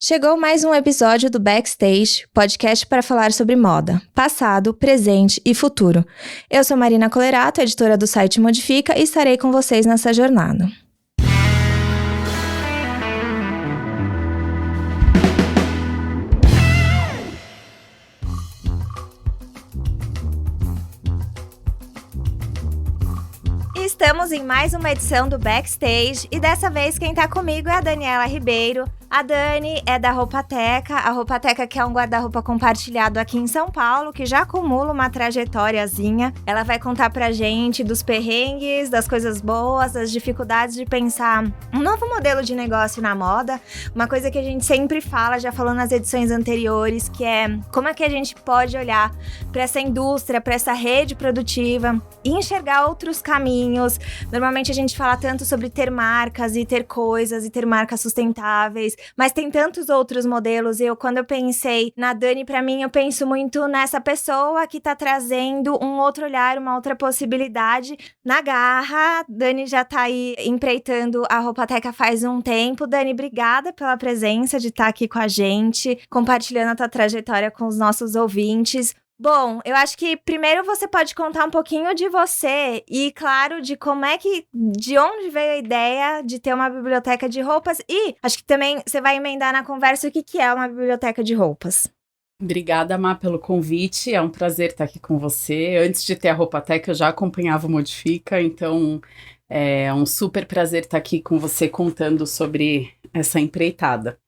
Chegou mais um episódio do Backstage, podcast para falar sobre moda, passado, presente e futuro. Eu sou Marina Colerato, editora do site Modifica, e estarei com vocês nessa jornada. Estamos em mais uma edição do Backstage e dessa vez quem tá comigo é a Daniela Ribeiro. A Dani é da Roupateca, a Roupateca que é um guarda-roupa compartilhado aqui em São Paulo, que já acumula uma trajetóriazinha. Ela vai contar pra gente dos perrengues, das coisas boas, das dificuldades de pensar um novo modelo de negócio na moda. Uma coisa que a gente sempre fala, já falou nas edições anteriores, que é como é que a gente pode olhar pra essa indústria, pra essa rede produtiva e enxergar outros caminhos. Normalmente a gente fala tanto sobre ter marcas e ter coisas e ter marcas sustentáveis, mas tem tantos outros modelos. Quando eu pensei na Dani, pra mim, eu penso muito nessa pessoa que tá trazendo um outro olhar, uma outra possibilidade na garra. Dani já tá aí empreitando a Roupateca faz um tempo. Dani, obrigada pela presença de estar aqui com a gente, compartilhando a tua trajetória com os nossos ouvintes. Bom, eu acho que primeiro você pode contar um pouquinho de você e, claro, de de onde veio a ideia de ter uma biblioteca de roupas, e acho que também você vai emendar na conversa o que é uma biblioteca de roupas. Obrigada, Má, pelo convite, é um prazer estar aqui com você. Antes de ter a Roupateca, eu já acompanhava o Modifica, então é um super prazer estar aqui com você contando sobre essa empreitada.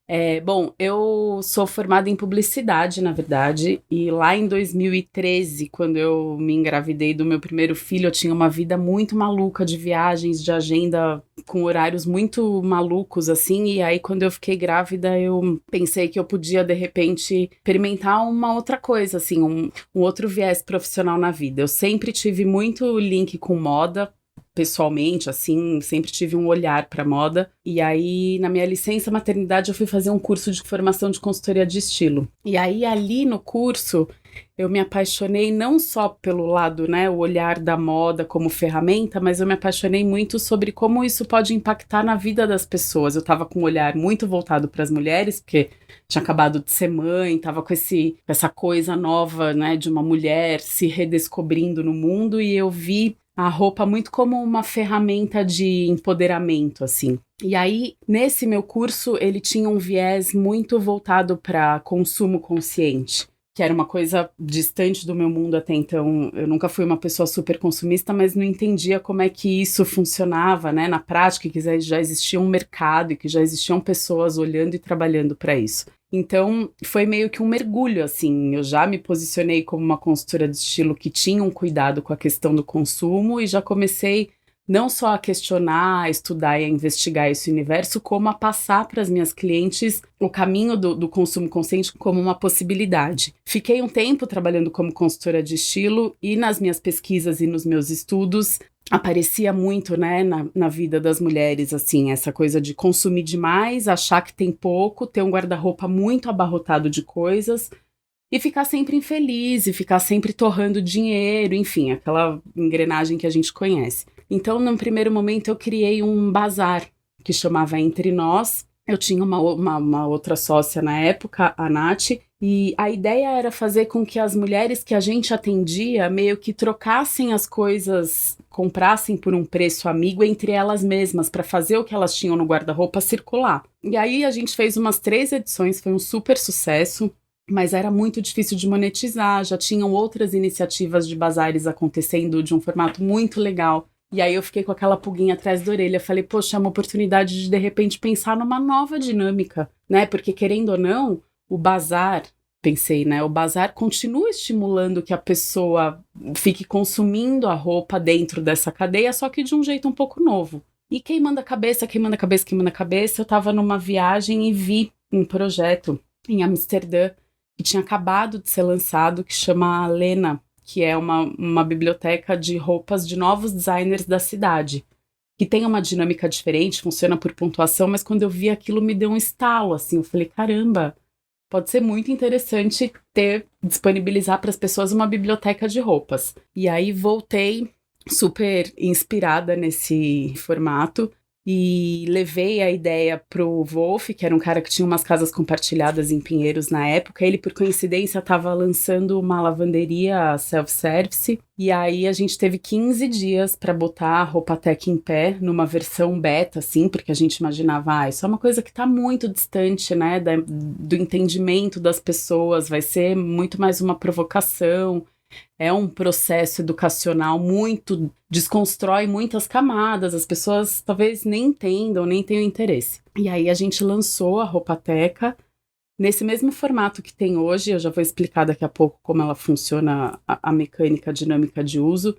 Bom, eu sou formada em publicidade, na verdade, e lá em 2013, quando eu me engravidei do meu primeiro filho, eu tinha uma vida muito maluca de viagens, de agenda com horários muito malucos, assim, e aí quando eu fiquei grávida, eu pensei que eu podia, de repente, experimentar uma outra coisa, assim, um outro viés profissional na vida. Eu sempre tive muito link com moda, pessoalmente, assim, sempre tive um olhar para moda. E aí, na minha licença maternidade, eu fui fazer um curso de formação de consultoria de estilo. E aí, ali no curso, eu me apaixonei não só pelo lado, né, o olhar da moda como ferramenta, mas eu me apaixonei muito sobre como isso pode impactar na vida das pessoas. Eu tava com um olhar muito voltado para as mulheres, porque tinha acabado de ser mãe, tava com essa coisa nova, né, de uma mulher se redescobrindo no mundo, e eu vi a roupa muito como uma ferramenta de empoderamento, assim. E aí, nesse meu curso, ele tinha um viés muito voltado para consumo consciente, que era uma coisa distante do meu mundo até então. Eu nunca fui uma pessoa super consumista, mas não entendia como é que isso funcionava, né, na prática, que já existia um mercado e que já existiam pessoas olhando e trabalhando para isso. Então, foi meio que um mergulho, assim. Eu já me posicionei como uma consultora de estilo que tinha um cuidado com a questão do consumo e já comecei não só a questionar, a estudar e a investigar esse universo, como a passar para as minhas clientes o caminho do consumo consciente como uma possibilidade. Fiquei um tempo trabalhando como consultora de estilo e nas minhas pesquisas e nos meus estudos aparecia muito, né, na vida das mulheres, assim, essa coisa de consumir demais, achar que tem pouco, ter um guarda-roupa muito abarrotado de coisas e ficar sempre infeliz, e ficar sempre torrando dinheiro, enfim, aquela engrenagem que a gente conhece. Então, no primeiro momento, eu criei um bazar que chamava Entre Nós. Eu tinha uma outra sócia na época, a Nath, e a ideia era fazer com que as mulheres que a gente atendia meio que trocassem as coisas, comprassem por um preço amigo entre elas mesmas, para fazer o que elas tinham no guarda-roupa circular. E aí a gente fez umas 3 edições, foi um super sucesso, mas era muito difícil de monetizar, já tinham outras iniciativas de bazares acontecendo de um formato muito legal. E aí eu fiquei com aquela pulguinha atrás da orelha, falei, poxa, é uma oportunidade de repente pensar numa nova dinâmica, né? Porque querendo ou não, o bazar, pensei, né? O bazar continua estimulando que a pessoa fique consumindo a roupa dentro dessa cadeia, só que de um jeito um pouco novo. E queimando a cabeça, eu tava numa viagem e vi um projeto em Amsterdã que tinha acabado de ser lançado, que chama Lena, que é uma biblioteca de roupas de novos designers da cidade, que tem uma dinâmica diferente, funciona por pontuação, mas quando eu vi aquilo me deu um estalo, assim, eu falei, caramba, pode ser muito interessante disponibilizar para as pessoas uma biblioteca de roupas. E aí voltei super inspirada nesse formato e levei a ideia pro Wolf, que era um cara que tinha umas casas compartilhadas em Pinheiros na época. Ele, por coincidência, estava lançando uma lavanderia self-service, e aí a gente teve 15 dias para botar a Roupateca em pé, numa versão beta, assim, porque a gente imaginava, isso é uma coisa que está muito distante, né, do entendimento das pessoas, vai ser muito mais uma provocação. É um processo educacional muito, desconstrói muitas camadas, as pessoas talvez nem entendam, nem tenham interesse. E aí a gente lançou a Roupateca nesse mesmo formato que tem hoje, eu já vou explicar daqui a pouco como ela funciona, a mecânica dinâmica de uso,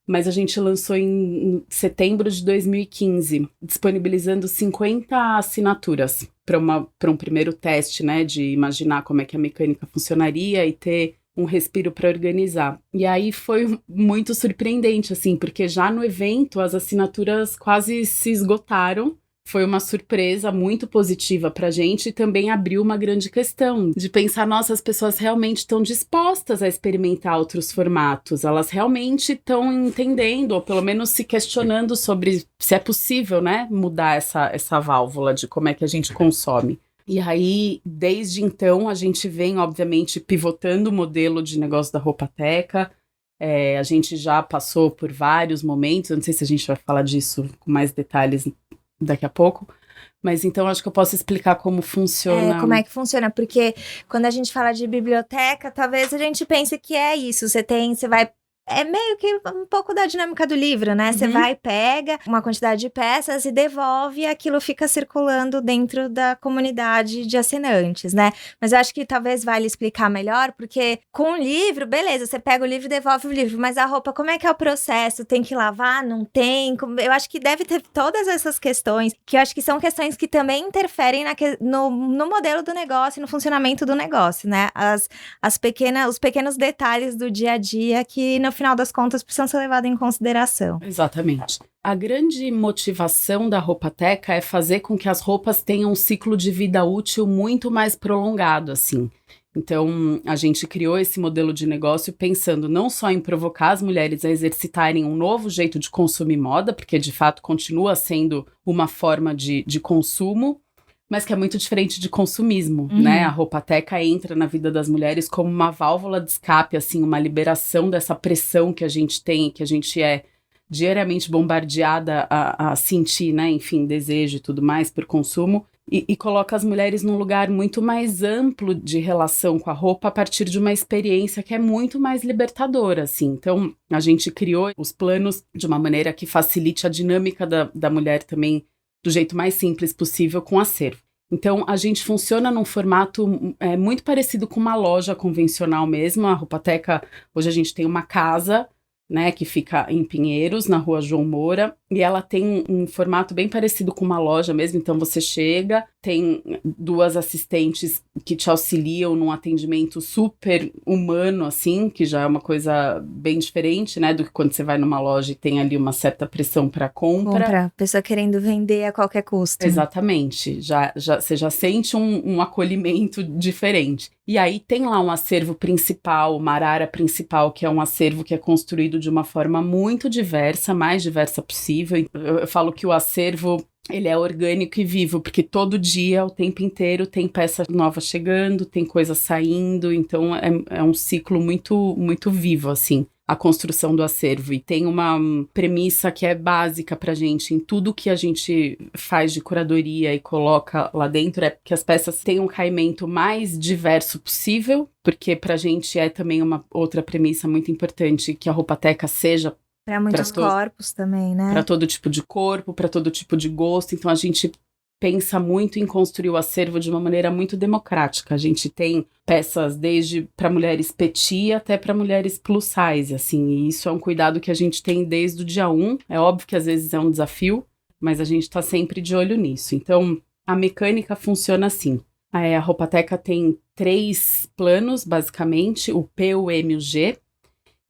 mas a gente lançou em setembro de 2015, disponibilizando 50 assinaturas para um primeiro teste, né, de imaginar como é que a mecânica funcionaria e ter um respiro para organizar. E aí foi muito surpreendente, assim, porque já no evento as assinaturas quase se esgotaram. Foi uma surpresa muito positiva pra gente e também abriu uma grande questão de pensar, nossa, as pessoas realmente estão dispostas a experimentar outros formatos, elas realmente estão entendendo, ou pelo menos se questionando sobre se é possível, né, mudar essa válvula de como é que a gente consome. E aí, desde então, a gente vem, obviamente, pivotando o modelo de negócio da Roupateca. A gente já passou por vários momentos, eu não sei se a gente vai falar disso com mais detalhes daqui a pouco, mas então acho que eu posso explicar como funciona. Como é que funciona, porque quando a gente fala de biblioteca, talvez a gente pense que é isso, você vai... É meio que um pouco da dinâmica do livro, né? Você vai, pega uma quantidade de peças e devolve, e aquilo fica circulando dentro da comunidade de assinantes, né? Mas eu acho que talvez vale explicar melhor, porque com o livro, beleza, você pega o livro e devolve o livro, mas a roupa, como é que é o processo? Tem que lavar? Não tem? Eu acho que deve ter todas essas questões, que eu acho que são questões que também interferem no modelo do negócio e no funcionamento do negócio, né? Os pequenos detalhes do dia a dia que, no final das contas, precisam ser levados em consideração. Exatamente. A grande motivação da Roupateca é fazer com que as roupas tenham um ciclo de vida útil muito mais prolongado, assim. Então, a gente criou esse modelo de negócio pensando não só em provocar as mulheres a exercitarem um novo jeito de consumir moda, porque de fato continua sendo uma forma de consumo, mas que é muito diferente de consumismo, né? A Roupateca entra na vida das mulheres como uma válvula de escape, assim, uma liberação dessa pressão que a gente tem, que a gente é diariamente bombardeada a sentir, né? Enfim, desejo e tudo mais por consumo, e coloca as mulheres num lugar muito mais amplo de relação com a roupa a partir de uma experiência que é muito mais libertadora, assim. Então, a gente criou os planos de uma maneira que facilite a dinâmica da mulher também do jeito mais simples possível com acervo. Então, a gente funciona num formato muito parecido com uma loja convencional mesmo. A Roupateca, hoje a gente tem uma casa, né, que fica em Pinheiros, na rua João Moura, e ela tem um formato bem parecido com uma loja mesmo. Então, você chega, tem 2 assistentes que te auxiliam num atendimento super humano, assim, que já é uma coisa bem diferente, né, do que quando você vai numa loja e tem ali uma certa pressão para compra. Pessoa querendo vender a qualquer custo. Exatamente, você já sente um acolhimento diferente. E aí tem lá um acervo principal, uma arara principal, que é um acervo que é construído de uma forma muito diversa, mais diversa possível. Eu falo que o acervo, ele é orgânico e vivo, porque todo dia, o tempo inteiro, tem peça nova chegando, tem coisa saindo, então é um ciclo muito, muito vivo, assim, a construção do acervo. E tem uma premissa que é básica pra gente em tudo que a gente faz de curadoria e coloca lá dentro, é que as peças tenham um caimento mais diverso possível, porque pra gente é também uma outra premissa muito importante, que a Roupateca seja para muitos corpos também, né? Para todo tipo de corpo, para todo tipo de gosto. Então, a gente pensa muito em construir o acervo de uma maneira muito democrática. A gente tem peças desde para mulheres petit até para mulheres plus size, assim. E isso é um cuidado que a gente tem desde o dia 1. É óbvio que às vezes é um desafio, mas a gente está sempre de olho nisso. Então, a mecânica funciona assim. A Roupateca tem 3 planos, basicamente, o P, o M e o G.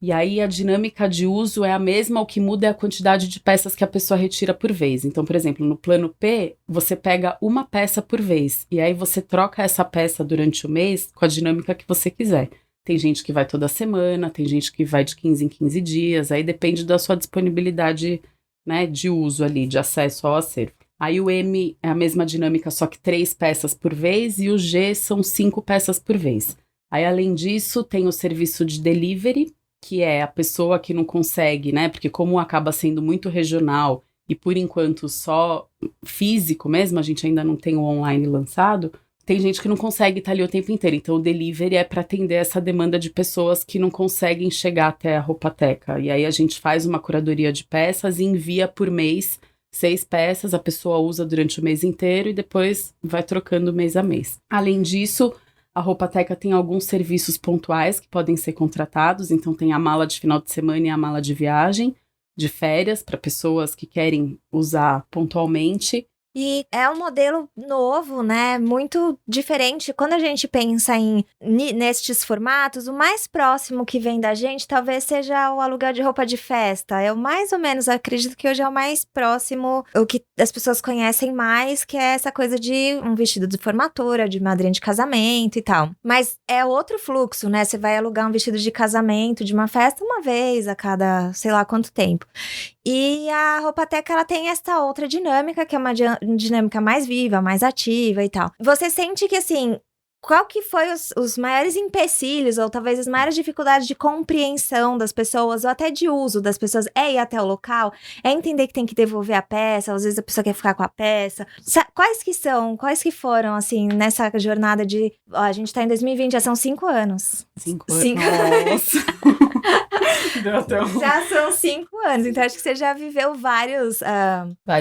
E aí a dinâmica de uso é a mesma, o que muda é a quantidade de peças que a pessoa retira por vez. Então, por exemplo, no plano P, você pega uma peça por vez. E aí você troca essa peça durante o mês com a dinâmica que você quiser. Tem gente que vai toda semana, tem gente que vai de 15 em 15 dias. Aí depende da sua disponibilidade né, de uso ali, de acesso ao acervo. Aí o M é a mesma dinâmica, só que 3 peças por vez, e o G são 5 peças por vez. Aí, além disso, tem o serviço de delivery, que é a pessoa que não consegue, né? Porque como acaba sendo muito regional e, por enquanto, só físico mesmo, a gente ainda não tem o online lançado, tem gente que não consegue estar ali o tempo inteiro. Então, o delivery é para atender essa demanda de pessoas que não conseguem chegar até a Roupateca. E aí, a gente faz uma curadoria de peças e envia por mês 6 peças, a pessoa usa durante o mês inteiro e depois vai trocando mês a mês. Além disso, a Roupateca tem alguns serviços pontuais que podem ser contratados, então tem a mala de final de semana e a mala de viagem, de férias, para pessoas que querem usar pontualmente. E é um modelo novo, né? Muito diferente. Quando a gente pensa nestes formatos, o mais próximo que vem da gente talvez seja o aluguel de roupa de festa. Eu mais ou menos acredito que hoje é o mais próximo, o que as pessoas conhecem mais, que é essa coisa de um vestido de formatura, de madrinha de casamento e tal. Mas é outro fluxo, né? Você vai alugar um vestido de casamento, de uma festa, uma vez a cada sei lá quanto tempo. E a Roupateca, ela tem essa outra dinâmica, que é uma dinâmica mais viva, mais ativa e tal. Você sente que, assim, qual que foi os maiores empecilhos, ou talvez as maiores dificuldades de compreensão das pessoas, ou até de uso das pessoas, é ir até o local, é entender que tem que devolver a peça, às vezes a pessoa quer ficar com a peça. Quais que foram, assim, nessa jornada de... Ó, a gente tá em 2020, já são 5 anos. 5 anos. Nossa! Já são 5 anos, então acho que você já viveu vários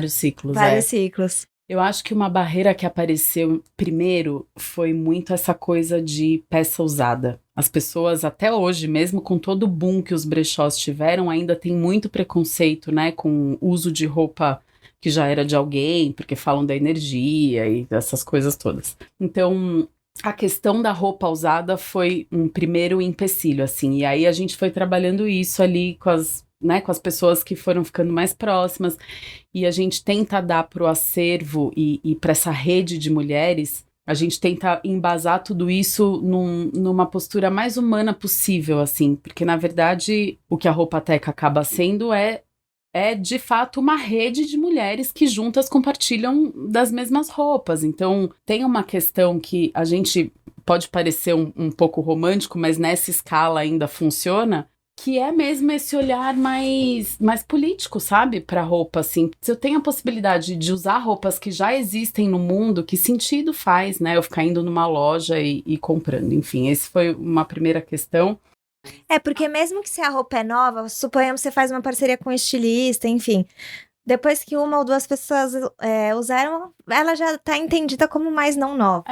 ciclos. Vários ciclos. Eu acho que uma barreira que apareceu primeiro foi muito essa coisa de peça usada. As pessoas, até hoje, mesmo com todo o boom que os brechós tiveram, ainda tem muito preconceito, né, com o uso de roupa que já era de alguém, porque falam da energia e dessas coisas todas. Então, a questão da roupa usada foi um primeiro empecilho, assim, e aí a gente foi trabalhando isso ali com as pessoas que foram ficando mais próximas, e a gente tenta dar para o acervo e para essa rede de mulheres, a gente tenta embasar tudo isso numa postura mais humana possível, assim, porque na verdade o que a Roupateca acaba sendo é de fato uma rede de mulheres que juntas compartilham das mesmas roupas. Então, tem uma questão que a gente pode parecer um pouco romântico, mas nessa escala ainda funciona, que é mesmo esse olhar mais político, sabe? Pra roupa, assim. Se eu tenho a possibilidade de usar roupas que já existem no mundo, que sentido faz, né? Eu ficar indo numa loja e comprando. Enfim, esse foi uma primeira questão. É, porque mesmo que se a roupa é nova, suponhamos que você faz uma parceria com um estilista, enfim. Depois que uma ou duas pessoas usaram, ela já tá entendida como mais não nova.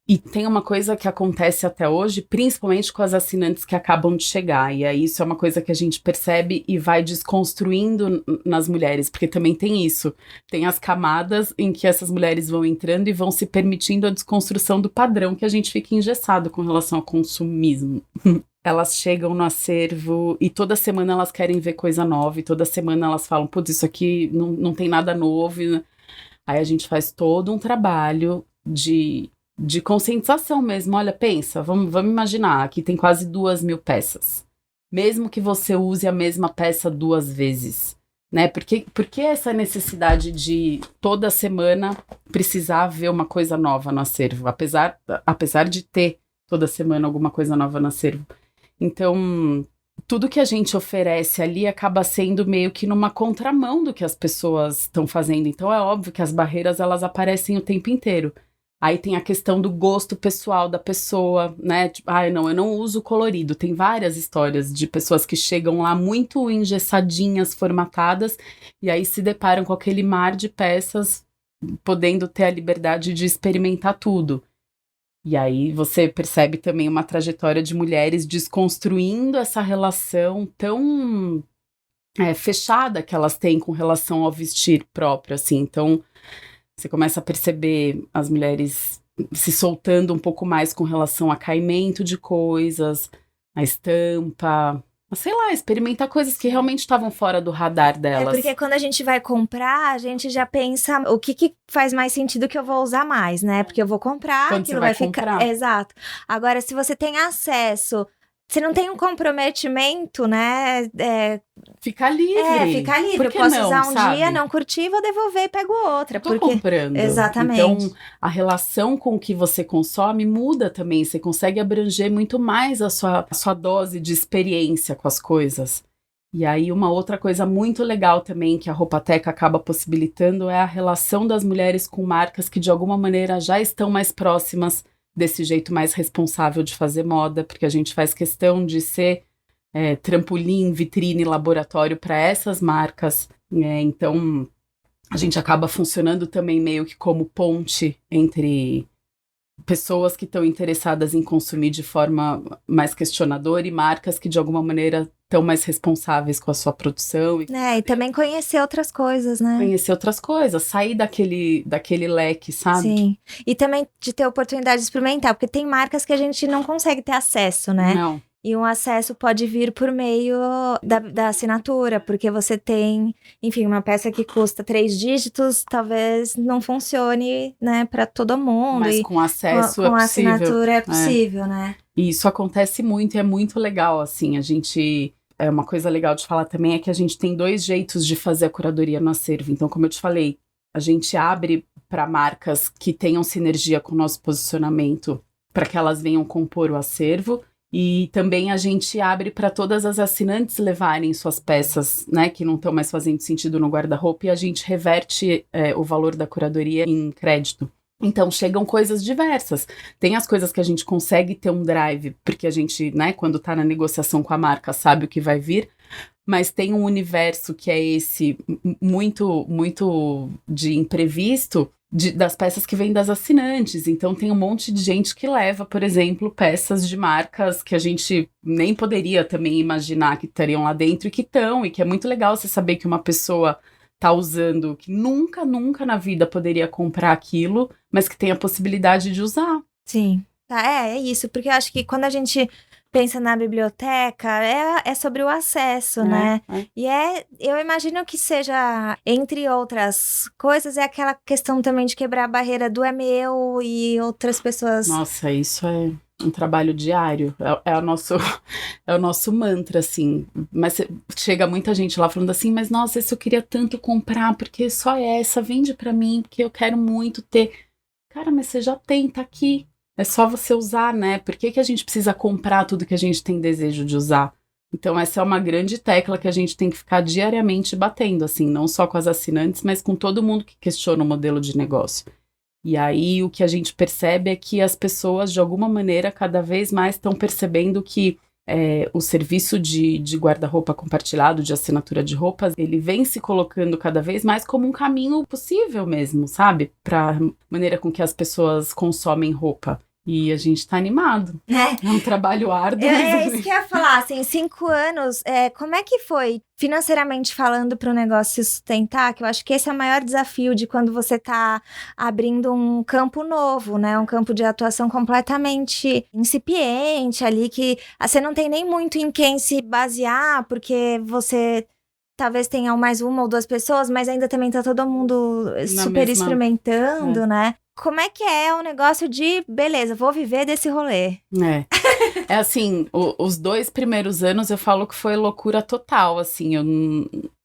E tem uma coisa que acontece até hoje, principalmente com as assinantes que acabam de chegar. E aí isso é uma coisa que a gente percebe e vai desconstruindo nas mulheres, porque também tem isso. Tem as camadas em que essas mulheres vão entrando e vão se permitindo a desconstrução do padrão que a gente fica engessado com relação ao consumismo. Elas chegam no acervo e toda semana elas querem ver coisa nova, e toda semana elas falam, putz, isso aqui não tem nada novo. Aí a gente faz todo um trabalho de conscientização mesmo. Olha, pensa, vamos imaginar, aqui tem quase 2.000 peças. Mesmo que você use a mesma peça 2 vezes, né? Por que essa necessidade de toda semana precisar ver uma coisa nova no acervo? Apesar de ter toda semana alguma coisa nova no acervo. Então, tudo que a gente oferece ali acaba sendo meio que numa contramão do que as pessoas estão fazendo. Então, é óbvio que as barreiras, elas aparecem o tempo inteiro. Aí tem a questão do gosto pessoal da pessoa, né? Tipo, não, eu não uso colorido. Tem várias histórias de pessoas que chegam lá muito engessadinhas, formatadas, e aí se deparam com aquele mar de peças, podendo ter a liberdade de experimentar tudo. E aí você percebe também uma trajetória de mulheres desconstruindo essa relação tão fechada que elas têm com relação ao vestir próprio, assim. Então, você começa a perceber as mulheres se soltando um pouco mais com relação a caimento de coisas, a estampa, sei lá, experimentar coisas que realmente estavam fora do radar delas. Porque quando a gente vai comprar, a gente já pensa o que faz mais sentido que eu vou usar mais, né? Porque eu vou comprar, quando aquilo você vai ficar... comprar. Exato. Agora, se você tem acesso você não tem um comprometimento, né? Ficar livre. Ficar livre. Por que Posso não, usar um sabe? dia, não curtir, vou devolver e pego outra. Tô comprando. Exatamente. Então, a relação com o que você consome muda também. Você consegue abranger muito mais a sua dose de experiência com as coisas. E aí, uma outra coisa muito legal também que a Roupateca acaba possibilitando é a relação das mulheres com marcas que, de alguma maneira, já estão mais próximas desse jeito mais responsável de fazer moda, porque a gente faz questão de ser trampolim, vitrine, laboratório para essas marcas. Então, a gente acaba funcionando também meio que como ponte entre pessoas que estão interessadas em consumir de forma mais questionadora e marcas que, de alguma maneira, estão mais responsáveis com a sua produção. E também conhecer outras coisas, né? Conhecer outras coisas, sair daquele leque, sabe? Sim. E também de ter oportunidade de experimentar, porque tem marcas que a gente não consegue ter acesso, né? Não. E um acesso pode vir por meio da assinatura, porque você tem, enfim, uma peça que custa 3 dígitos, talvez não funcione, né, para todo mundo. Mas com acesso é possível. Com a assinatura é possível, né? E isso acontece muito e é muito legal, assim, uma coisa legal de falar também é que a gente tem 2 jeitos de fazer a curadoria no acervo. Então, como eu te falei, a gente abre para marcas que tenham sinergia com o nosso posicionamento, para que elas venham compor o acervo. E também a gente abre para todas as assinantes levarem suas peças, né, que não estão mais fazendo sentido no guarda-roupa, e a gente reverte o valor da curadoria em crédito. Então, chegam coisas diversas. Tem as coisas que a gente consegue ter um drive, porque a gente, né, quando tá na negociação com a marca, sabe o que vai vir, mas tem um universo que é esse muito, muito de imprevisto, das peças que vêm das assinantes. Então tem um monte de gente que leva, por exemplo, peças de marcas que a gente nem poderia também imaginar que estariam lá dentro e que estão, e que é muito legal você saber que uma pessoa tá usando, que nunca na vida poderia comprar aquilo, mas que tem a possibilidade de usar. Sim. É isso, porque eu acho que quando a gente pensa na biblioteca, é sobre o acesso, né? E eu imagino que seja, entre outras coisas, é aquela questão também de quebrar a barreira do é meu e outras pessoas... Nossa, isso é um trabalho diário, é o nosso mantra, assim. Mas chega muita gente lá falando assim, mas nossa, esse eu queria tanto comprar, porque só essa, vende pra mim, porque eu quero muito ter. Cara, mas você já tem, tá aqui. É só você usar, né? Por que a gente precisa comprar tudo que a gente tem desejo de usar? Então, essa é uma grande tecla que a gente tem que ficar diariamente batendo, assim, não só com as assinantes, mas com todo mundo que questiona o modelo de negócio. E aí, o que a gente percebe é que as pessoas, de alguma maneira, cada vez mais estão percebendo que o serviço de guarda-roupa compartilhado, de assinatura de roupas, ele vem se colocando cada vez mais como um caminho possível mesmo, sabe? Para a maneira com que as pessoas consomem roupa. E a gente tá animado. É um trabalho árduo. É isso que eu ia falar, assim, 5 anos, como é que foi, financeiramente falando, para o negócio se sustentar? Que eu acho que esse é o maior desafio de quando você tá abrindo um campo novo, né? Um campo de atuação completamente incipiente ali, que você não tem nem muito em quem se basear, porque talvez tenha mais 1 ou 2 pessoas, mas ainda também tá todo mundo super experimentando, né? Como é que é o negócio de, beleza, vou viver desse rolê? É assim, os 2 primeiros anos eu falo que foi loucura total, assim,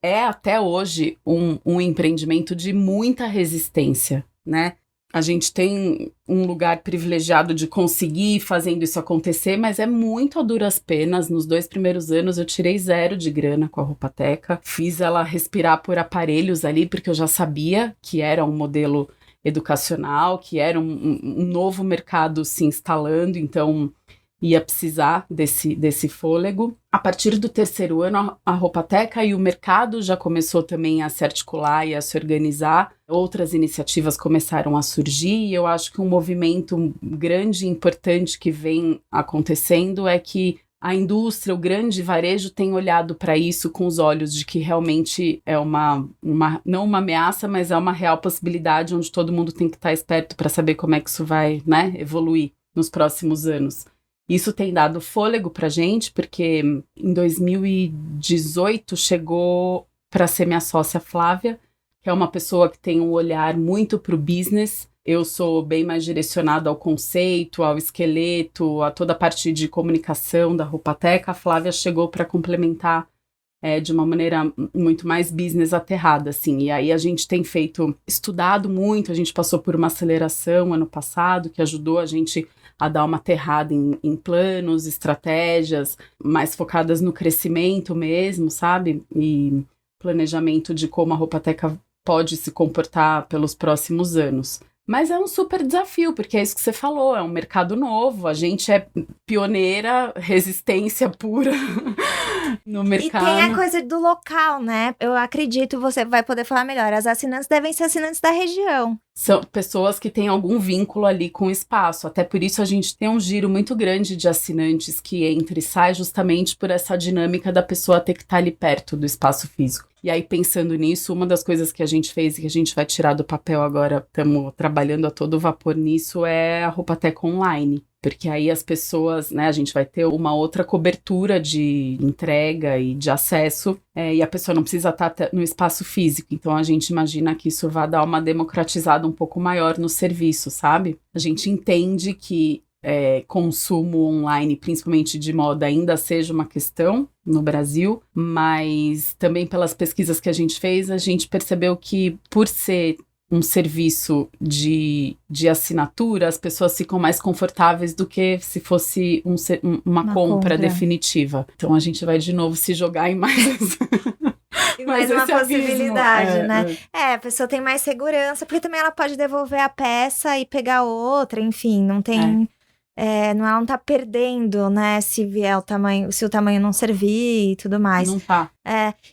é até hoje um empreendimento de muita resistência, né? A gente tem um lugar privilegiado de conseguir ir fazendo isso acontecer, mas é muito a duras penas. Nos 2 primeiros anos eu tirei 0 de grana com a Roupateca, fiz ela respirar por aparelhos ali, porque eu já sabia que era um modelo educacional, que era um novo mercado se instalando, então ia precisar desse fôlego. A partir do 3º ano, a Roupateca e o mercado já começou também a se articular e a se organizar. Outras iniciativas começaram a surgir, e eu acho que um movimento grande e importante que vem acontecendo é que a indústria, o grande varejo tem olhado para isso com os olhos de que realmente é não uma ameaça, mas é uma real possibilidade onde todo mundo tem que estar esperto para saber como é que isso vai, né, evoluir nos próximos anos. Isso tem dado fôlego para a gente, porque em 2018 chegou para ser minha sócia Flávia, que é uma pessoa que tem um olhar muito para o business, Eu sou bem mais direcionada ao conceito, ao esqueleto, a toda a parte de comunicação da Roupateca. A Flávia chegou para complementar de uma maneira muito mais business aterrada, assim. E aí a gente tem estudado muito, a gente passou por uma aceleração ano passado, que ajudou a gente a dar uma aterrada em planos, estratégias, mais focadas no crescimento mesmo, sabe? E planejamento de como a Roupateca pode se comportar pelos próximos anos. Mas é um super desafio, porque é isso que você falou, é um mercado novo, a gente é pioneira, resistência pura no mercado. E tem a coisa do local, né? Eu acredito, você vai poder falar melhor, as assinantes devem ser assinantes da região. São pessoas que têm algum vínculo ali com o espaço, até por isso a gente tem um giro muito grande de assinantes que entra e sai justamente por essa dinâmica da pessoa ter que estar ali perto do espaço físico. E aí, pensando nisso, uma das coisas que a gente fez e que a gente vai tirar do papel agora, estamos trabalhando a todo vapor nisso, é a Roupateca Online. Porque aí as pessoas, né, a gente vai ter uma outra cobertura de entrega e de acesso, e a pessoa não precisa estar no espaço físico. Então, a gente imagina que isso vai dar uma democratizada um pouco maior no serviço, sabe? A gente entende que consumo online, principalmente de moda, ainda seja uma questão no Brasil, mas também pelas pesquisas que a gente fez, a gente percebeu que por ser um serviço de assinatura, as pessoas ficam mais confortáveis do que se fosse uma compra definitiva. Então a gente vai de novo se jogar em mais... E mais uma possibilidade, né? A pessoa tem mais segurança, porque também ela pode devolver a peça e pegar outra, enfim, não tem... ela não tá perdendo, né, se o tamanho não servir e tudo mais. Não tá.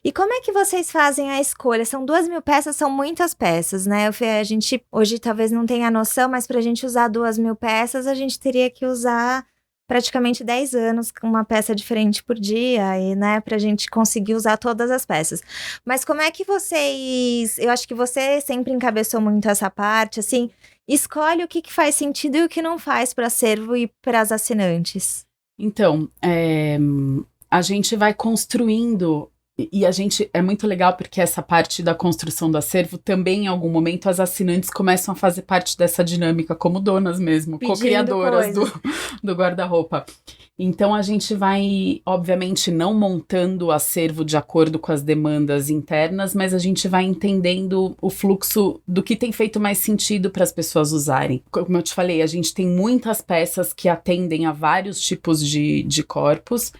E como é que vocês fazem a escolha? São 2.000 peças, são muitas peças, né? A gente hoje talvez não tenha noção, mas pra gente usar 2.000 peças, a gente teria que usar praticamente 10 anos com uma peça diferente por dia, e, né, pra gente conseguir usar todas as peças. Mas como é que vocês... Eu acho que você sempre encabeçou muito essa parte, assim... Escolhe o que faz sentido e o que não faz para acervo e para as assinantes. Então, a gente vai construindo, e a gente é muito legal porque essa parte da construção do acervo também, em algum momento, as assinantes começam a fazer parte dessa dinâmica como donas mesmo, co-criadoras do guarda-roupa. Então, a gente vai, obviamente, não montando o acervo de acordo com as demandas internas, mas a gente vai entendendo o fluxo do que tem feito mais sentido para as pessoas usarem. Como eu te falei, a gente tem muitas peças que atendem a vários tipos de corpos.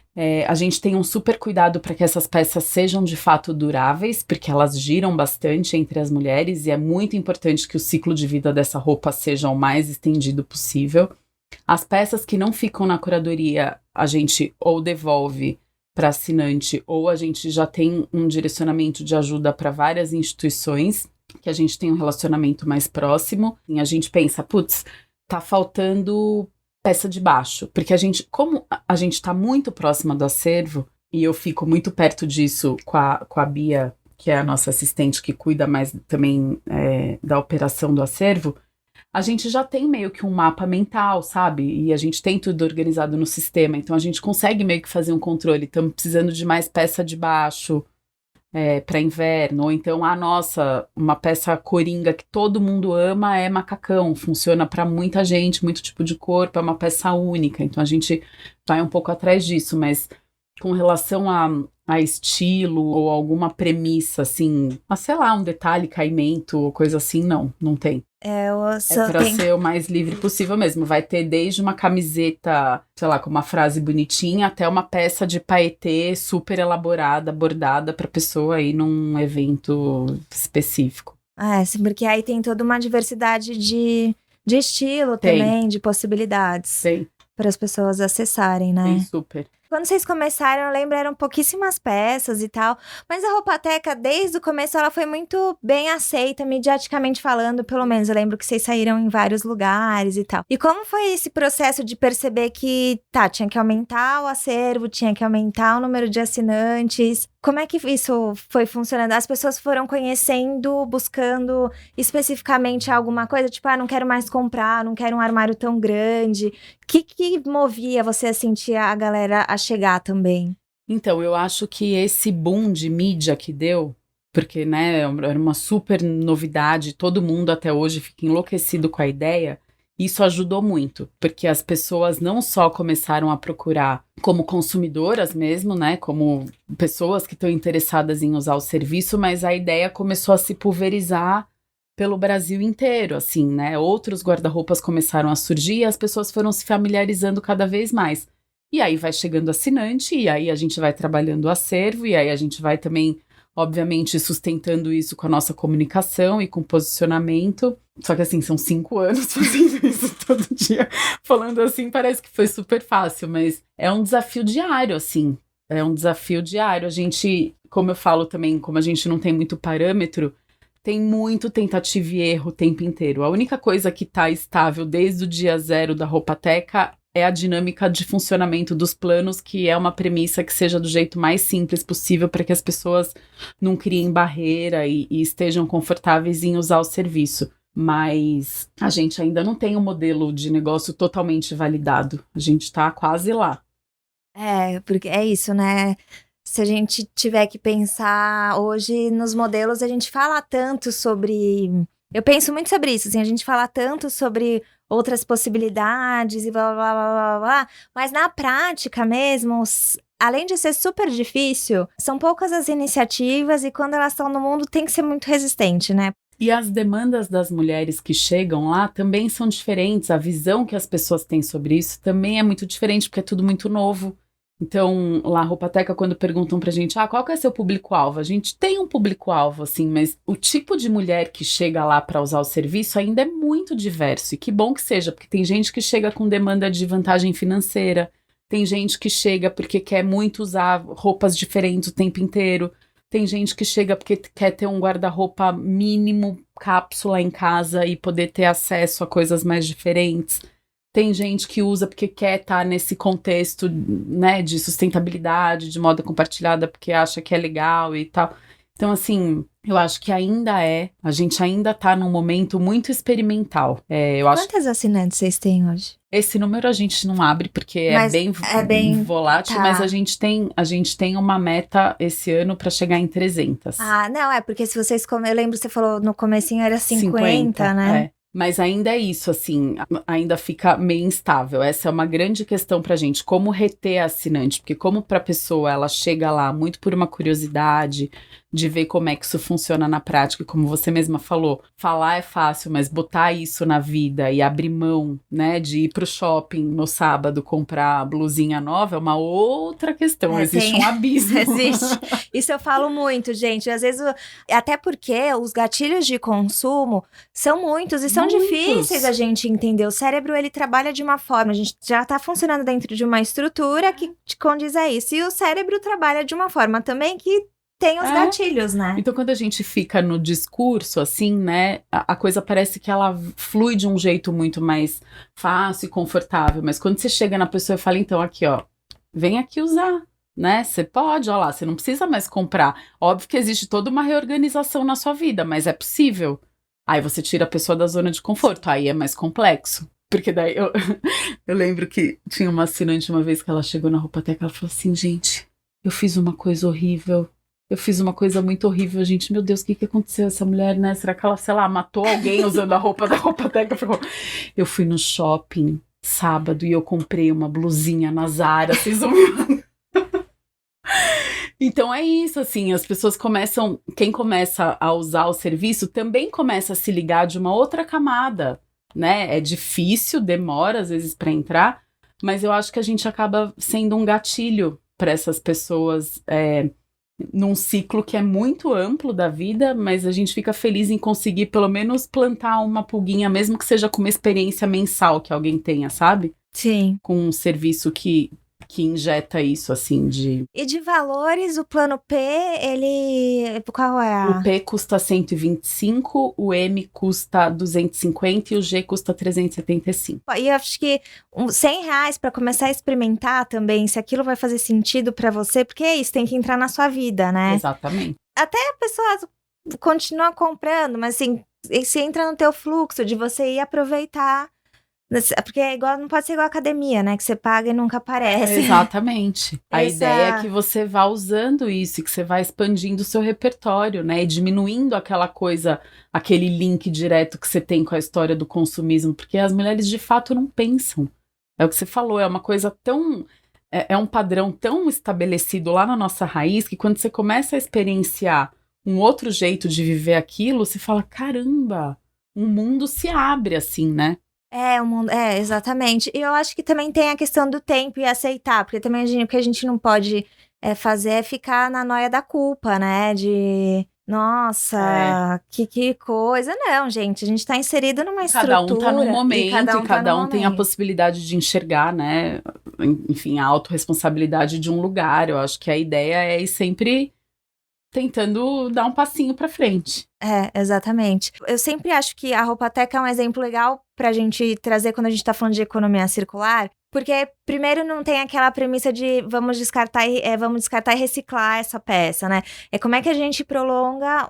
A gente tem um super cuidado para que essas peças sejam de fato duráveis, porque elas giram bastante entre as mulheres e é muito importante que o ciclo de vida dessa roupa seja o mais estendido possível. As peças que não ficam na curadoria, a gente ou devolve para assinante, ou a gente já tem um direcionamento de ajuda para várias instituições, que a gente tem um relacionamento mais próximo. E a gente pensa, tá faltando peça de baixo. Porque como a gente está muito próxima do acervo, e eu fico muito perto disso com a Bia, que é a nossa assistente, que cuida mais também da operação do acervo, a gente já tem meio que um mapa mental, sabe? E a gente tem tudo organizado no sistema, então a gente consegue meio que fazer um controle. Estamos precisando de mais peça de baixo para inverno, ou então, uma peça coringa que todo mundo ama é macacão, funciona para muita gente, muito tipo de corpo, é uma peça única, então a gente vai um pouco atrás disso, mas com relação a estilo ou alguma premissa, assim, sei lá, um detalhe, caimento ou coisa assim, não tem. É para ser o mais livre possível mesmo. Vai ter desde uma camiseta, sei lá, com uma frase bonitinha, até uma peça de paetê super elaborada, bordada pra pessoa ir num evento específico. Porque aí tem toda uma diversidade de estilo também, de possibilidades. Para as pessoas acessarem, né? Tem super. Quando vocês começaram, eu lembro, eram pouquíssimas peças e tal, mas a Roupateca, desde o começo, ela foi muito bem aceita, mediaticamente falando, pelo menos. Eu lembro que vocês saíram em vários lugares e tal. E como foi esse processo de perceber que, tinha que aumentar o acervo, tinha que aumentar o número de assinantes? Como é que isso foi funcionando? As pessoas foram conhecendo, buscando especificamente alguma coisa? Tipo, não quero mais comprar, não quero um armário tão grande. O que movia você a sentir a galera a chegar também? Então, eu acho que esse boom de mídia que deu, porque, né, era uma super novidade, todo mundo até hoje fica enlouquecido com a ideia. Isso ajudou muito, porque as pessoas não só começaram a procurar como consumidoras mesmo, né, como pessoas que estão interessadas em usar o serviço, mas a ideia começou a se pulverizar pelo Brasil inteiro, assim, né? Outros guarda-roupas começaram a surgir e as pessoas foram se familiarizando cada vez mais. E aí vai chegando assinante, e aí a gente vai trabalhando o acervo, e aí a gente vai também, obviamente, sustentando isso com a nossa comunicação e com posicionamento. Só que assim, são 5 anos fazendo isso todo dia. Falando assim, parece que foi super fácil, mas é um desafio diário, assim. É um desafio diário. A gente, como eu falo também, como a gente não tem muito parâmetro, tem muito tentativa e erro o tempo inteiro. A única coisa que está estável desde o dia zero da Roupateca é a dinâmica de funcionamento dos planos, que é uma premissa que seja do jeito mais simples possível para que as pessoas não criem barreira e estejam confortáveis em usar o serviço. Mas a gente ainda não tem um modelo de negócio totalmente validado. A gente está quase lá. Porque é isso, né? Se a gente tiver que pensar hoje nos modelos, a gente fala tanto sobre... Eu penso muito sobre isso, assim, a gente fala tanto sobre outras possibilidades e blá, blá, blá, blá, blá, mas na prática mesmo, além de ser super difícil, são poucas as iniciativas e quando elas estão no mundo tem que ser muito resistente, né? E as demandas das mulheres que chegam lá também são diferentes, a visão que as pessoas têm sobre isso também é muito diferente, porque é tudo muito novo. Então, lá, a Roupateca, quando perguntam pra gente, qual que é seu público-alvo? A gente tem um público-alvo, assim, mas o tipo de mulher que chega lá pra usar o serviço ainda é muito diverso. E que bom que seja, porque tem gente que chega com demanda de vantagem financeira, tem gente que chega porque quer muito usar roupas diferentes o tempo inteiro, tem gente que chega porque quer ter um guarda-roupa mínimo, cápsula em casa e poder ter acesso a coisas mais diferentes. Tem gente que usa porque quer estar nesse contexto, né, de sustentabilidade, de moda compartilhada, porque acha que é legal e tal. Então, assim, eu acho que a gente ainda tá num momento muito experimental. Quantas assinantes vocês têm hoje? Esse número a gente não abre porque Mas é bem volátil, tá. Mas a gente tem uma meta esse ano para chegar em 300. Não, porque se vocês... Eu lembro que você falou no comecinho era 50, né? É. Mas ainda é isso, assim, ainda fica meio instável. Essa é uma grande questão pra gente, como reter a assinante, porque como pra pessoa ela chega lá muito por uma curiosidade de ver como é que isso funciona na prática, e como você mesma falou, falar é fácil, mas botar isso na vida e abrir mão, né, de ir pro shopping no sábado comprar blusinha nova é uma outra questão, existe um abismo. Existe. Isso eu falo muito, gente, às vezes, até porque os gatilhos de consumo são muitos e são difíceis a gente entender. O cérebro, ele trabalha de uma forma, a gente já tá funcionando dentro de uma estrutura que condiz a isso, e o cérebro trabalha de uma forma também que tem os gatilhos, né? Então, quando a gente fica no discurso, assim, né, a coisa parece que ela flui de um jeito muito mais fácil e confortável, mas quando você chega na pessoa e fala, então, aqui, ó, vem aqui usar, né, você pode, ó lá, você não precisa mais comprar. Óbvio que existe toda uma reorganização na sua vida, mas é possível. Aí você tira a pessoa da zona de conforto, aí é mais complexo. Porque daí eu lembro que tinha uma assinante uma vez que ela chegou na Roupateca, ela falou assim, gente, eu fiz uma coisa horrível. Eu fiz uma coisa muito horrível, gente. Meu Deus, o que aconteceu? Essa mulher, né? Será que ela, sei lá, matou alguém usando a roupa da Roupateca? Eu fui no shopping sábado e eu comprei uma blusinha na Zara. Vocês ouviram? Então é isso, assim, as pessoas começam... Quem começa a usar o serviço também começa a se ligar de uma outra camada, né? É difícil, demora às vezes para entrar, mas eu acho que a gente acaba sendo um gatilho para essas pessoas... num ciclo que é muito amplo da vida, mas a gente fica feliz em conseguir pelo menos plantar uma pulguinha, mesmo que seja com uma experiência mensal que alguém tenha, sabe? Sim. Com um serviço que injeta isso, assim, de... E de valores, o plano P, ele... Qual é a... O P custa 125, o M custa 250 e o G custa 375. E eu acho que R$100 para começar a experimentar também, se aquilo vai fazer sentido para você, porque é isso, tem que entrar na sua vida, né? Exatamente. Até a pessoa continua comprando, mas assim, se entra no teu fluxo de você ir aproveitar Porque é igual, não pode ser igual academia, né? Que você paga e nunca aparece. Exatamente. A ideia é que você vá usando isso, e que você vá expandindo o seu repertório, né? E diminuindo aquela coisa, aquele link direto que você tem com a história do consumismo, porque as mulheres de fato não pensam. É o que você falou, é uma coisa tão... É um padrão tão estabelecido lá na nossa raiz, que quando você começa a experienciar um outro jeito de viver aquilo, você fala, caramba, um mundo se abre assim, né? O mundo, exatamente. E eu acho que também tem a questão do tempo e aceitar, porque também o que a gente não pode fazer é ficar na noia da culpa, né? De, nossa, que coisa. Não, gente, a gente tá inserido numa estrutura. Cada um tá num momento, e cada um tem a momento. possibilidade de enxergar, né? Enfim, a autorresponsabilidade de um lugar. Eu acho que a ideia é ir sempre tentando dar um passinho pra frente. Exatamente. Eu sempre acho que a Roupateca é um exemplo legal pra gente trazer quando a gente tá falando de economia circular, porque primeiro não tem aquela premissa de vamos descartar e reciclar essa peça, né? É como é que a gente prolonga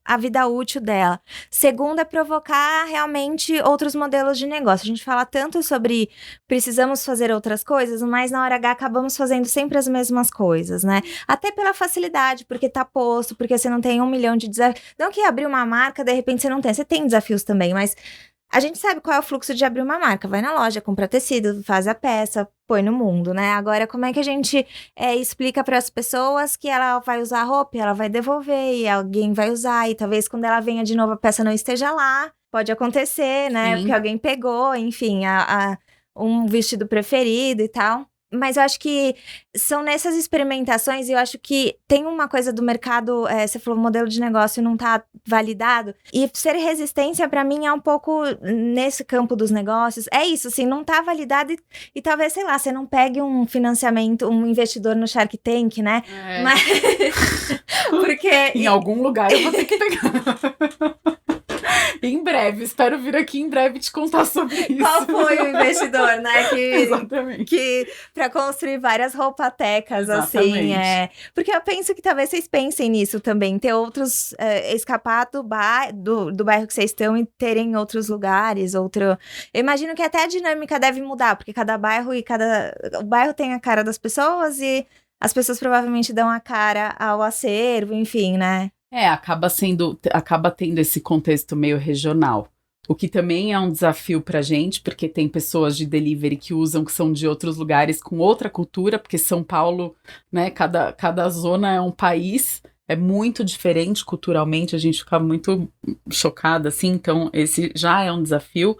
a vida útil dela. Segundo é provocar realmente outros modelos de negócio. A gente fala tanto sobre precisamos fazer outras coisas, mas na hora H acabamos fazendo sempre as mesmas coisas, né? Até pela facilidade, porque tá posto, porque você não tem 1 milhão de desafios. Não que abrir uma marca, de repente você não tem. Você tem desafios também, mas a gente sabe qual é o fluxo de abrir uma marca. Vai na loja, compra tecido, faz a peça, põe no mundo, né? Agora, como é que a gente explica para as pessoas que ela vai usar a roupa, ela vai devolver, e alguém vai usar, e talvez quando ela venha de novo a peça não esteja lá. Pode acontecer, né? Sim. Porque alguém pegou, enfim, um vestido preferido e tal. Mas eu acho que são nessas experimentações, e eu acho que tem uma coisa do mercado, você falou, o modelo de negócio não tá validado, e ser resistência pra mim é um pouco nesse campo dos negócios, é isso, assim, não tá validado e talvez, sei lá, você não pegue um financiamento, um investidor no Shark Tank, né? Mas, porque... Em algum lugar eu vou ter que pegar. Em breve, espero vir aqui em breve te contar sobre isso. Qual foi o investidor, né? Exatamente. Que para construir várias roupatecas, Exatamente. assim. Porque eu penso que talvez vocês pensem nisso também. Ter outros... escapar do bairro que vocês estão e terem outros lugares, Eu imagino que até a dinâmica deve mudar, porque cada bairro o bairro tem a cara das pessoas e as pessoas provavelmente dão a cara ao acervo, enfim, né? Acaba tendo esse contexto meio regional. O que também é um desafio pra gente, porque tem pessoas de delivery que são de outros lugares com outra cultura, porque São Paulo, né, cada zona é um país, é muito diferente culturalmente, a gente fica muito chocada, assim, então esse já é um desafio.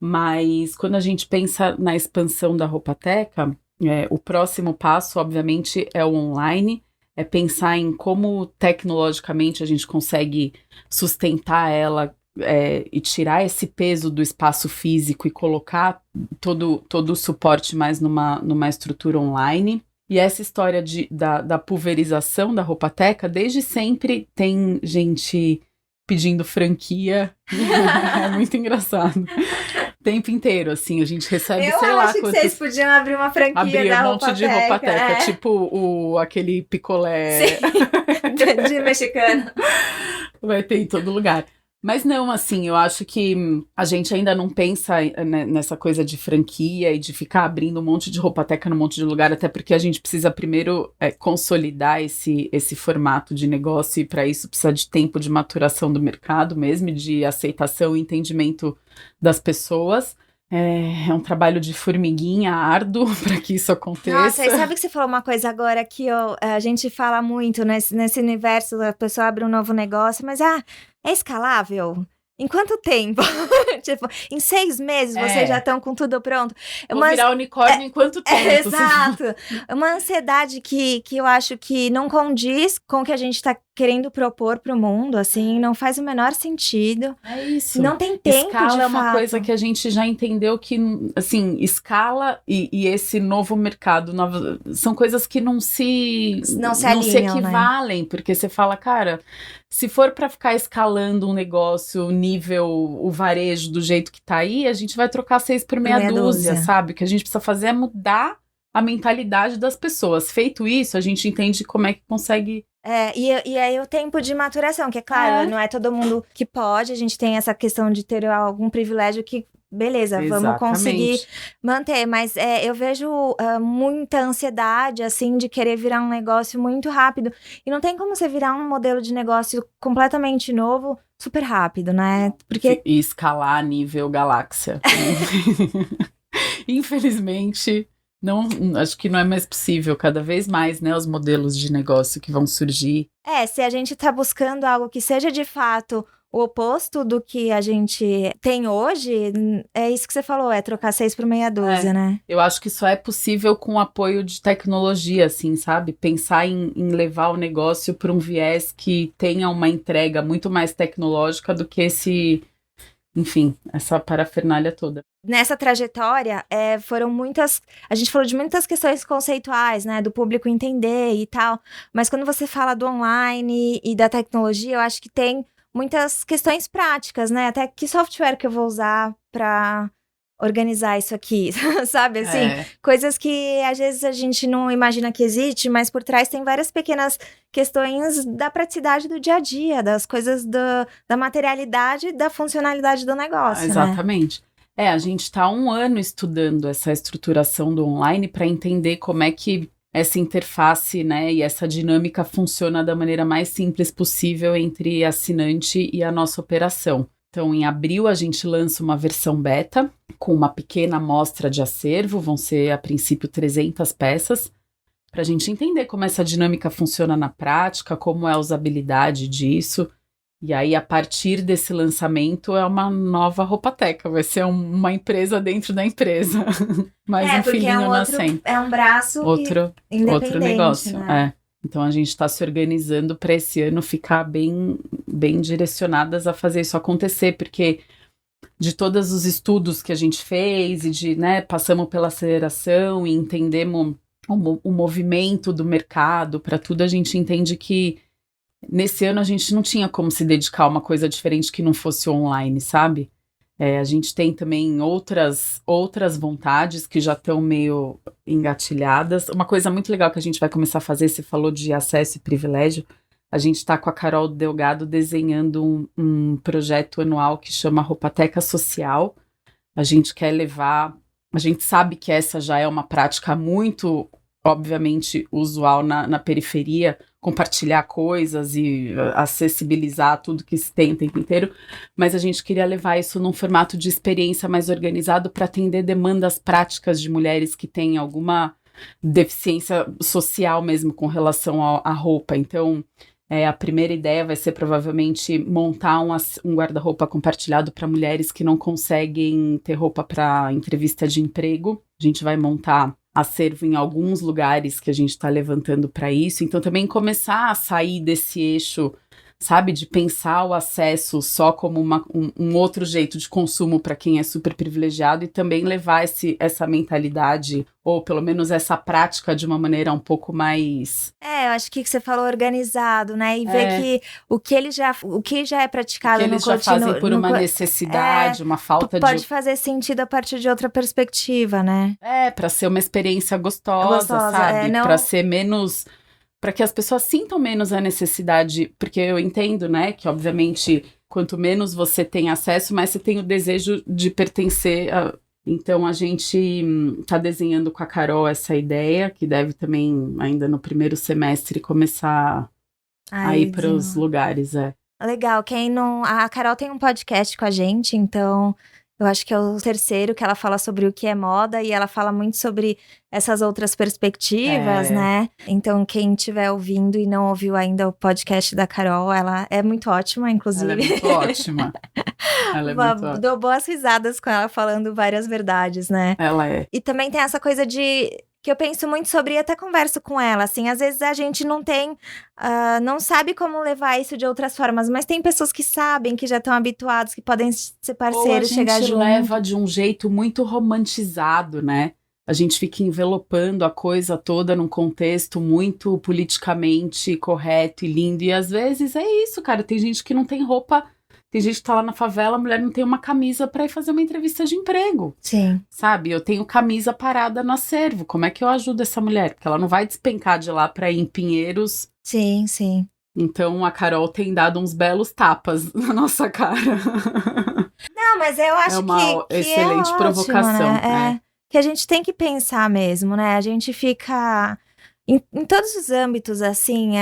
Mas quando a gente pensa na expansão da Roupateca, o próximo passo, obviamente, é o online, é pensar em como tecnologicamente a gente consegue sustentar ela e tirar esse peso do espaço físico e colocar todo o suporte mais numa estrutura online. E essa história da pulverização da Roupateca, desde sempre tem gente pedindo franquia, é muito engraçado. O tempo inteiro, assim, a gente recebe, sei lá... Eu acho que vocês podiam abrir uma franquia da Roupateca. Abrir um monte de Roupateca, tipo aquele picolé... Sim, de mexicano. Vai ter em todo lugar. Mas não, assim, eu acho que a gente ainda não pensa nessa coisa de franquia e de ficar abrindo um monte de Roupateca num monte de lugar, até porque a gente precisa primeiro consolidar esse formato de negócio, e para isso precisa de tempo de maturação do mercado mesmo, de aceitação e entendimento das pessoas. É um trabalho de formiguinha árduo para que isso aconteça. Nossa, e sabe que você falou uma coisa agora que a gente fala muito nesse universo, a pessoa abre um novo negócio, mas é escalável? Em quanto tempo? Tipo, em 6 meses vocês já estão com tudo pronto? Vou virar unicórnio em quanto tempo? Exato. Uma ansiedade que eu acho que não condiz com o que a gente tá querendo propor pro mundo, assim, não faz o menor sentido. É isso. Não tem tempo, escala é uma fato. coisa que a gente já entendeu que, assim, escala e esse novo mercado, são coisas que não se equivalem, né? Porque você fala, cara, se for para ficar escalando um negócio nível o varejo do jeito que tá aí, a gente vai trocar 6 por meia dúzia, sabe? O que a gente precisa fazer é mudar a mentalidade das pessoas. Feito isso, a gente entende como é que consegue... E aí o tempo de maturação, que é claro, não é todo mundo que pode, a gente tem essa questão de ter algum privilégio que beleza, vamos conseguir Exatamente. manter. Mas eu vejo muita ansiedade, assim, de querer virar um negócio muito rápido. E não tem como você virar um modelo de negócio completamente novo super rápido, né? Porque E escalar a nível galáxia. Infelizmente, não, acho que não é mais possível. Cada vez mais, né, os modelos de negócio que vão surgir. se a gente tá buscando algo que seja de fato o oposto do que a gente tem hoje, é isso que você falou, é trocar 6 por meia dúzia, né? Eu acho que só é possível com o apoio de tecnologia, assim, sabe? Pensar em levar o negócio para um viés que tenha uma entrega muito mais tecnológica do que enfim, essa parafernália toda. Nessa trajetória, foram muitas. A gente falou de muitas questões conceituais, né? Do público entender e tal. Mas quando você fala do online e da tecnologia, eu acho que tem muitas questões práticas, né? Até que software que eu vou usar para organizar isso aqui, sabe? Assim, coisas que às vezes a gente não imagina que existe, mas por trás tem várias pequenas questões da praticidade do dia a dia, das coisas da materialidade, da funcionalidade do negócio, exatamente. A gente está há 1 ano estudando essa estruturação do online para entender como é que essa interface, né, e essa dinâmica funciona da maneira mais simples possível entre assinante e a nossa operação. Então, em abril, a gente lança uma versão beta com uma pequena amostra de acervo, vão ser, a princípio, 300 peças, para a gente entender como essa dinâmica funciona na prática, como é a usabilidade disso. E aí, a partir desse lançamento, é uma nova Roupateca, vai ser uma empresa dentro da empresa. Mais um filhinho nascendo. É um braço outro negócio, né? Então, a gente está se organizando para esse ano ficar bem direcionadas a fazer isso acontecer, porque de todos os estudos que a gente fez e passamos pela aceleração e entendemos o movimento do mercado, para tudo a gente entende que nesse ano a gente não tinha como se dedicar a uma coisa diferente que não fosse online, sabe? A gente tem também outras vontades que já estão meio engatilhadas. Uma coisa muito legal que a gente vai começar a fazer, você falou de acesso e privilégio, a gente está com a Carol Delgado desenhando um projeto anual que chama Roupateca Social. A gente quer levar... A gente sabe que essa já é uma prática muito, obviamente, usual na periferia, compartilhar coisas e acessibilizar tudo que se tem o tempo inteiro, mas a gente queria levar isso num formato de experiência mais organizado para atender demandas práticas de mulheres que têm alguma deficiência social mesmo com relação à roupa. Então, a primeira ideia vai ser provavelmente montar um guarda-roupa compartilhado para mulheres que não conseguem ter roupa para entrevista de emprego. A gente vai montar acervo em alguns lugares que a gente está levantando para isso. Então, também começar a sair desse eixo, sabe, de pensar o acesso só como um outro jeito de consumo para quem é super privilegiado e também levar essa mentalidade, ou pelo menos essa prática de uma maneira um pouco mais... eu acho que você falou organizado, né? E ver que o que já é praticado que eles já fazem por uma necessidade, uma falta pode fazer sentido a partir de outra perspectiva, né? Para ser uma experiência gostosa, sabe? Para ser menos... para que as pessoas sintam menos a necessidade, porque eu entendo, né, que obviamente quanto menos você tem acesso, mais você tem o desejo de pertencer. Então a gente está desenhando com a Carol essa ideia, que deve também, ainda no primeiro semestre, começar a ir para os lugares. Legal, a Carol tem um podcast com a gente, então... Eu acho que é o terceiro que ela fala sobre o que é moda e ela fala muito sobre essas outras perspectivas, né? Então, quem estiver ouvindo e não ouviu ainda o podcast da Carol, ela é muito ótima, inclusive. Ela é muito ótima. Dou boas risadas com ela falando várias verdades, né? Ela é. E também tem essa coisa que eu penso muito sobre e até converso com ela, assim, às vezes a gente não sabe como levar isso de outras formas, mas tem pessoas que sabem, que já estão habituados, que podem ser parceiros, chegar junto. Ou a gente leva de um jeito muito romantizado, né? A gente fica envelopando a coisa toda num contexto muito politicamente correto e lindo, e às vezes é isso, cara, tem gente que não tem roupa. Tem gente que tá lá na favela, a mulher não tem uma camisa pra ir fazer uma entrevista de emprego. Sim. Sabe? Eu tenho camisa parada no acervo. Como é que eu ajudo essa mulher? Porque ela não vai despencar de lá pra ir em Pinheiros. Sim, sim. Então a Carol tem dado uns belos tapas na nossa cara. Não, mas eu acho uma que excelente é ótimo, provocação. né? Que a gente tem que pensar mesmo, né? A gente fica em todos os âmbitos, assim,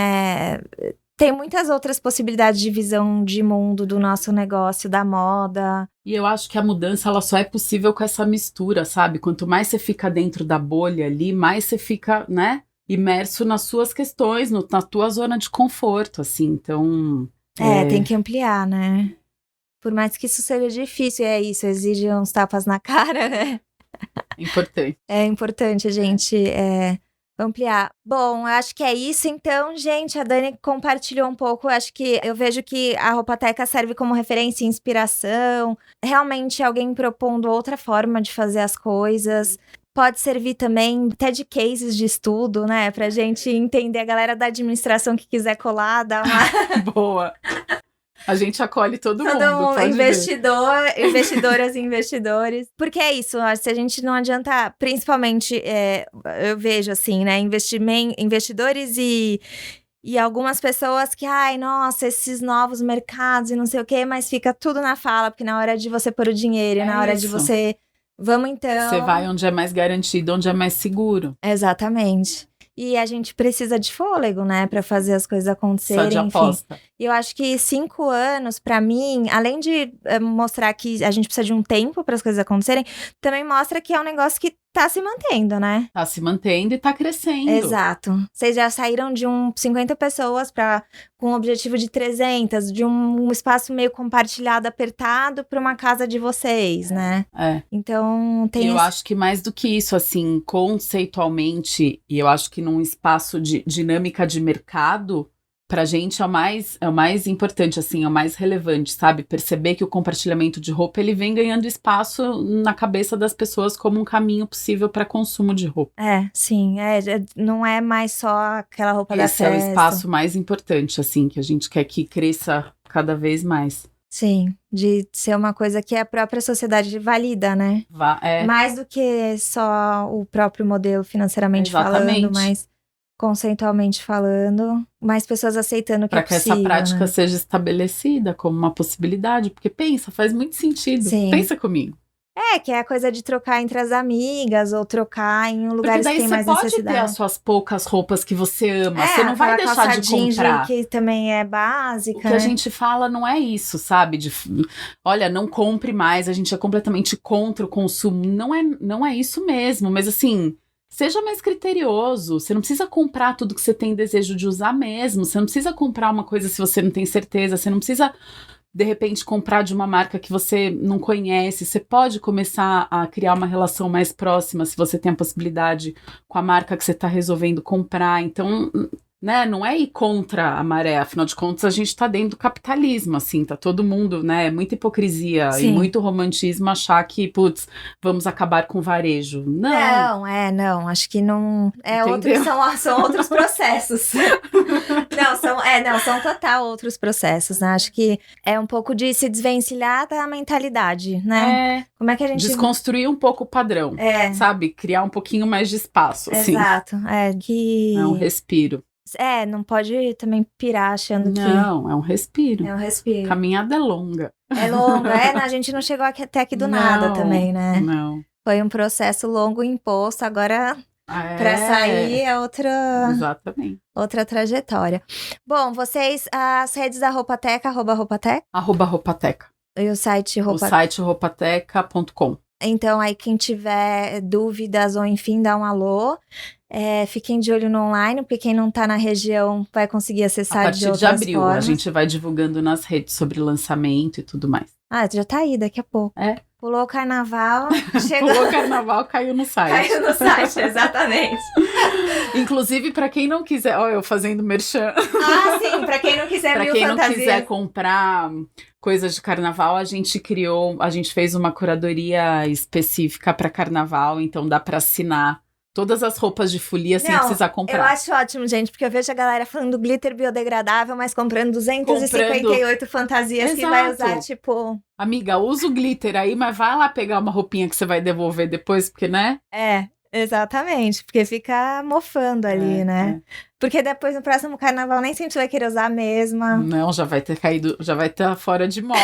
tem muitas outras possibilidades de visão de mundo do nosso negócio, da moda. E eu acho que a mudança ela só é possível com essa mistura, sabe? Quanto mais você fica dentro da bolha ali, mais você fica, né, imerso nas suas questões, na tua zona de conforto, assim. Então... tem que ampliar, né? Por mais que isso seja difícil, isso exige uns tapas na cara, né? Importante. É importante a gente ampliar. Bom, eu acho que é isso. Então, gente, a Dani compartilhou um pouco. Eu vejo que a Roupateca serve como referência e inspiração. Realmente alguém propondo outra forma de fazer as coisas. Pode servir também até de cases de estudo, né? Pra gente entender. A galera da administração que quiser colar, dar uma... Boa! A gente acolhe todo mundo. Investidoras e investidores. Porque é isso, se a gente não adianta, principalmente, eu vejo assim, né, investidores e algumas pessoas que, nossa, esses novos mercados e não sei o quê, mas fica tudo na fala, porque na hora de você pôr o dinheiro, na hora de você, vamos então... Você vai onde é mais garantido, onde é mais seguro. Exatamente. E a gente precisa de fôlego, né, pra fazer as coisas acontecerem. Só de aposta. E eu acho que 5 anos, pra mim, além de mostrar que a gente precisa de um tempo para as coisas acontecerem, também mostra que é um negócio que tá se mantendo, né? Tá se mantendo e tá crescendo. Exato. Vocês já saíram de 50 pessoas com um objetivo de 300, de um espaço meio compartilhado, apertado, para uma casa de vocês, né? Então, tem... Eu acho que mais do que isso, assim, conceitualmente, e eu acho que num espaço de dinâmica de mercado, pra gente é o mais importante, assim, é o mais relevante, sabe? Perceber que o compartilhamento de roupa, ele vem ganhando espaço na cabeça das pessoas como um caminho possível para consumo de roupa. Sim, não é mais só aquela roupa da festa. Esse é o espaço mais importante, assim, que a gente quer que cresça cada vez mais. Sim, de ser uma coisa que a própria sociedade valida, né? Mais do que só o próprio modelo financeiramente falando, mas conceitualmente falando, mais pessoas aceitando que é possível. Para que essa prática seja estabelecida como uma possibilidade, porque faz muito sentido. Sim. Pensa comigo. Que é a coisa de trocar entre as amigas, ou trocar em lugares que tem mais necessidade. Porque daí você pode ter as suas poucas roupas que você ama, você não vai deixar de comprar. Que também é básica. O que a gente fala não é isso, sabe? Olha, não compre mais, a gente é completamente contra o consumo. Não é isso mesmo, mas assim... Seja mais criterioso, você não precisa comprar tudo que você tem desejo de usar mesmo, você não precisa comprar uma coisa se você não tem certeza, você não precisa, de repente, comprar de uma marca que você não conhece, você pode começar a criar uma relação mais próxima se você tem a possibilidade com a marca que você está resolvendo comprar, então... Né, não é ir contra a maré, afinal de contas a gente tá dentro do capitalismo, assim, tá todo mundo, né, muita hipocrisia e muito romantismo achar que, putz, vamos acabar com o varejo. Não, acho que não, são outros processos. São total outros processos, né, acho que é um pouco de se desvencilhar da mentalidade, né. Como é que a gente... Desconstruir um pouco o padrão, sabe, criar um pouquinho mais de espaço, assim. Exato, que... É um respiro. Não pode também pirar achando que... Não, é um respiro. É um respiro. Caminhada é longa. É longa, a gente não chegou até aqui do nada também, né? Não. Foi um processo longo imposto, agora pra sair é outra... Exatamente. Outra trajetória. Bom, vocês, as redes da Roupateca, @Roupateca? @Roupateca. E o site Roupateca? O site roupateca.com. Então, aí quem tiver dúvidas ou enfim, dá um alô. Fiquem de olho no online, porque quem não tá na região vai conseguir acessar de outras formas. A partir de abril, a gente vai divulgando nas redes sobre lançamento e tudo mais. Já tá aí, daqui a pouco. Pulou o carnaval, chegou... Pulou o carnaval, caiu no site. Caiu no site, exatamente. Inclusive, pra quem não quiser... Ó, eu fazendo merchan. Sim, pra quem não quiser pra quem não quiser comprar coisas de carnaval, a gente fez uma curadoria específica pra carnaval, então dá pra assinar todas as roupas de folia sem precisar comprar. Eu acho ótimo, gente, porque eu vejo a galera falando glitter biodegradável, mas comprando 258 fantasias que vai usar, tipo... Amiga, usa o glitter aí, mas vai lá pegar uma roupinha que você vai devolver depois, porque, né? Exatamente, porque fica mofando ali, né? Porque depois no próximo carnaval nem sempre você vai querer usar a mesma. Não, já vai ter caído, já vai estar fora de moda.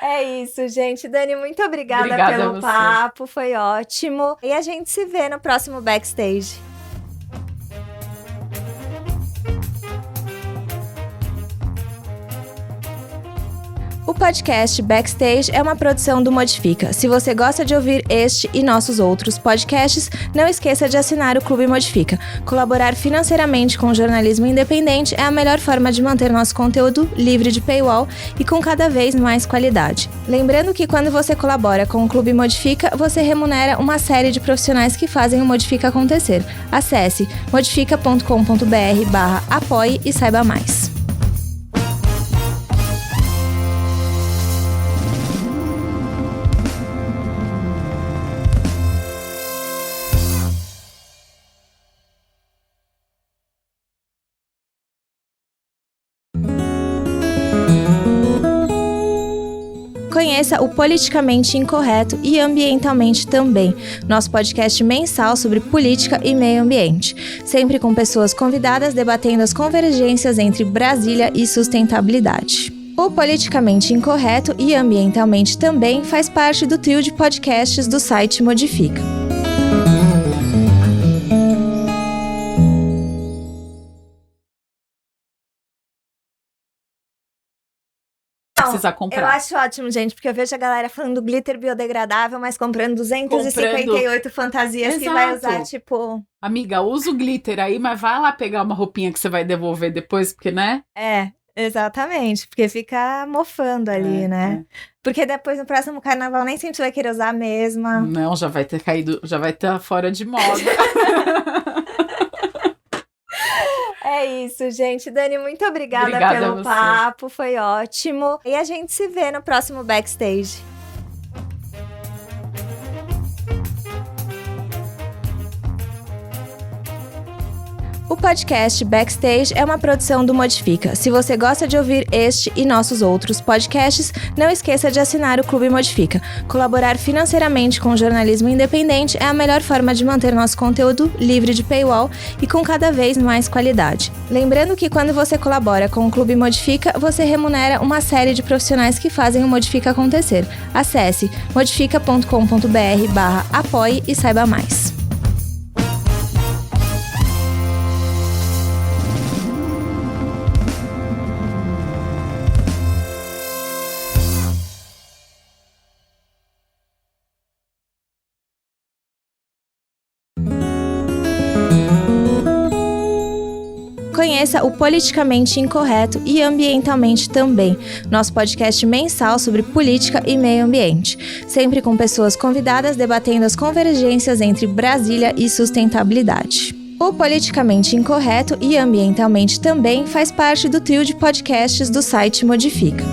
É isso, gente. Dani, muito obrigada Obrigada a pelo você. papo, foi ótimo. E a gente se vê no próximo Backstage. O podcast Backstage é uma produção do Modifica. Se você gosta de ouvir este e nossos outros podcasts, não esqueça de assinar o Clube Modifica. Colaborar financeiramente com o jornalismo independente é a melhor forma de manter nosso conteúdo livre de paywall e com cada vez mais qualidade. Lembrando que quando você colabora com o Clube Modifica, você remunera uma série de profissionais que fazem o Modifica acontecer. Acesse modifica.com.br/apoie e saiba mais. Conheça o Politicamente Incorreto e Ambientalmente Também, nosso podcast mensal sobre política e meio ambiente, sempre com pessoas convidadas debatendo as convergências entre Brasília e sustentabilidade. O Politicamente Incorreto e Ambientalmente Também faz parte do trio de podcasts do site Modifica. Precisa comprar. Eu acho ótimo, gente, porque eu vejo a galera falando do glitter biodegradável, mas comprando 258 fantasias que vai usar, tipo... Amiga, usa o glitter aí, mas vai lá pegar uma roupinha que você vai devolver depois, porque, né? Exatamente, porque fica mofando ali, né? Porque depois no próximo carnaval nem sempre você vai querer usar a mesma. Não, já vai ter caído, já vai estar fora de moda. É isso, gente. Dani, muito obrigada pelo papo, foi ótimo. E a gente se vê no próximo Backstage. O podcast Backstage é uma produção do Modifica. Se você gosta de ouvir este e nossos outros podcasts, não esqueça de assinar o Clube Modifica. Colaborar financeiramente com o jornalismo independente é a melhor forma de manter nosso conteúdo livre de paywall e com cada vez mais qualidade. Lembrando que quando você colabora com o Clube Modifica, você remunera uma série de profissionais que fazem o Modifica acontecer. Acesse modifica.com.br/apoie e saiba mais. Conheça o Politicamente Incorreto e Ambientalmente Também, nosso podcast mensal sobre política e meio ambiente, sempre com pessoas convidadas debatendo as convergências entre Brasília e sustentabilidade. O Politicamente Incorreto e Ambientalmente Também faz parte do trio de podcasts do site Modifica.